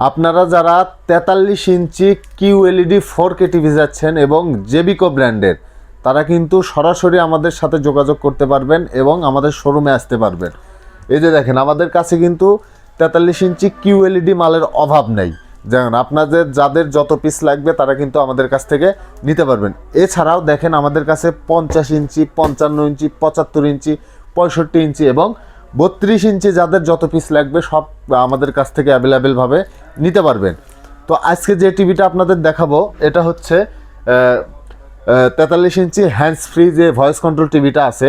আপনারা যারা 43 ইঞ্চি QLED 4K TV যাচ্ছেন এবং জেবিকো ব্র্যান্ডের, তারা কিন্তু সরাসরি আমাদের সাথে যোগাযোগ করতে পারবেন এবং আমাদের শোরুমে আসতে পারবেন। এই যে দেখেন, আমাদের কাছে কিন্তু 43 ইঞ্চি QLED মালের অভাব নেই। যেমন আপনাদের যাদের যত পিস লাগবে তারা কিন্তু আমাদের কাছ থেকে নিতে পারবেন। এছাড়াও দেখেন আমাদের কাছে 50 ইঞ্চি, 55 ইঞ্চি, 75 ইঞ্চি, 65 ইঞ্চি এবং 32 ইঞ্চি যাদের যত পিস লাগবে সব আমাদের কাছ থেকে অ্যাভেলেবেলভাবে নিতে পারবেন। তো আজকে যে টিভিটা আপনাদের দেখাবো এটা হচ্ছে 43 ইঞ্চি হ্যান্ডস ফ্রি যে ভয়েস কন্ট্রোল টিভিটা আছে,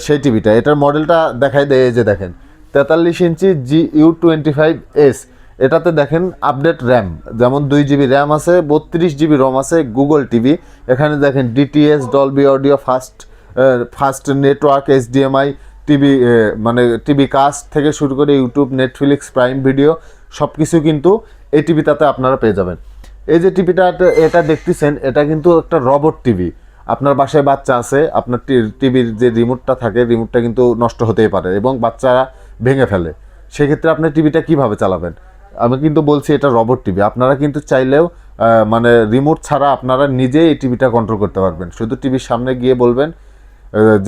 সেই টিভিটা। এটার মডেলটা দেখাই দেয়, যে দেখেন 43 ইঞ্চি GU25S। এটাতে দেখেন আপডেট র্যাম, যেমন 2 GB র্যাম আছে, 32 GB রোম আছে, গুগল টিভি। এখানে দেখেন DTS, Dolby audio, fast network, HDMI TV, মানে টিভি কাস্ট থেকে শুরু করে ইউটিউব, নেটফ্লিক্স, প্রাইম ভিডিও সব কিছু কিন্তু এই টিভিটাতে আপনারা পেয়ে যাবেন। এই যে টিভিটা এটা দেখতেছেন, এটা কিন্তু একটা রবট টিভি। আপনার বাসায় বাচ্চা আছে, আপনার টিভির যে রিমোটটা থাকে, রিমোটটা কিন্তু নষ্ট হতেই পারে এবং বাচ্চারা ভেঙে ফেলে। সেক্ষেত্রে আপনি টিভিটা কিভাবে চালাবেন? আমি কিন্তু বলছি এটা রবট টিভি। আপনারা কিন্তু চাইলেও মানে রিমোট ছাড়া আপনারা নিজেই এই টিভিটা কন্ট্রোল করতে পারবেন। শুধু টিভির সামনে গিয়ে বলবেন,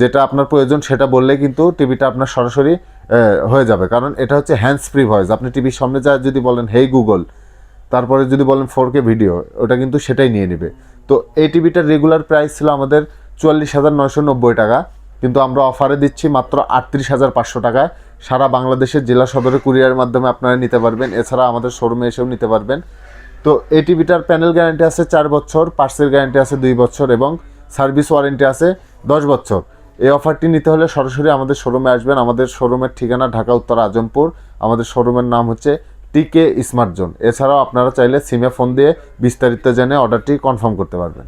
যেটা আপনার প্রয়োজন সেটা বললে কিন্তু টিভিটা আপনার সরাসরি হয়ে যাবে। কারণ এটা হচ্ছে হ্যান্ডস ফ্রি ভয়েস। আপনি টিভির সামনে যা যদি বলেন হেই গুগল, তারপরে যদি বলেন 4K ভিডিও, ওটা কিন্তু সেটাই নিয়ে নেবে। তো এই টিভিটার রেগুলার প্রাইস ছিল আমাদের 44,990 টাকা, কিন্তু আমরা অফারে দিচ্ছি মাত্র 38,500 টাকায়। সারা বাংলাদেশের জেলা সদরে কুরিয়ারের মাধ্যমে আপনারা নিতে পারবেন। এছাড়া আমাদের শোরুমে এসেও নিতে পারবেন। তো এই টিভিটার প্যানেল গ্যারান্টি আছে 4 বছর, পার্টসের গ্যারান্টি আছে 2 বছর এবং সার্ভিস ওয়ারেন্টি আছে 10 বছর। এই অফারটি নিতে হলে সরাসরি আমাদের শোরুমে আসবেন। আমাদের শোরুমের ঠিকানা ঢাকা উত্তর আজমপুর। আমাদের শোরুমের নাম হচ্ছে TK স্মার্ট জোন। এছাড়াও আপনারা চাইলে সিমে ফোন দিয়ে বিস্তারিত জেনে অর্ডারটি কনফার্ম করতে পারবেন।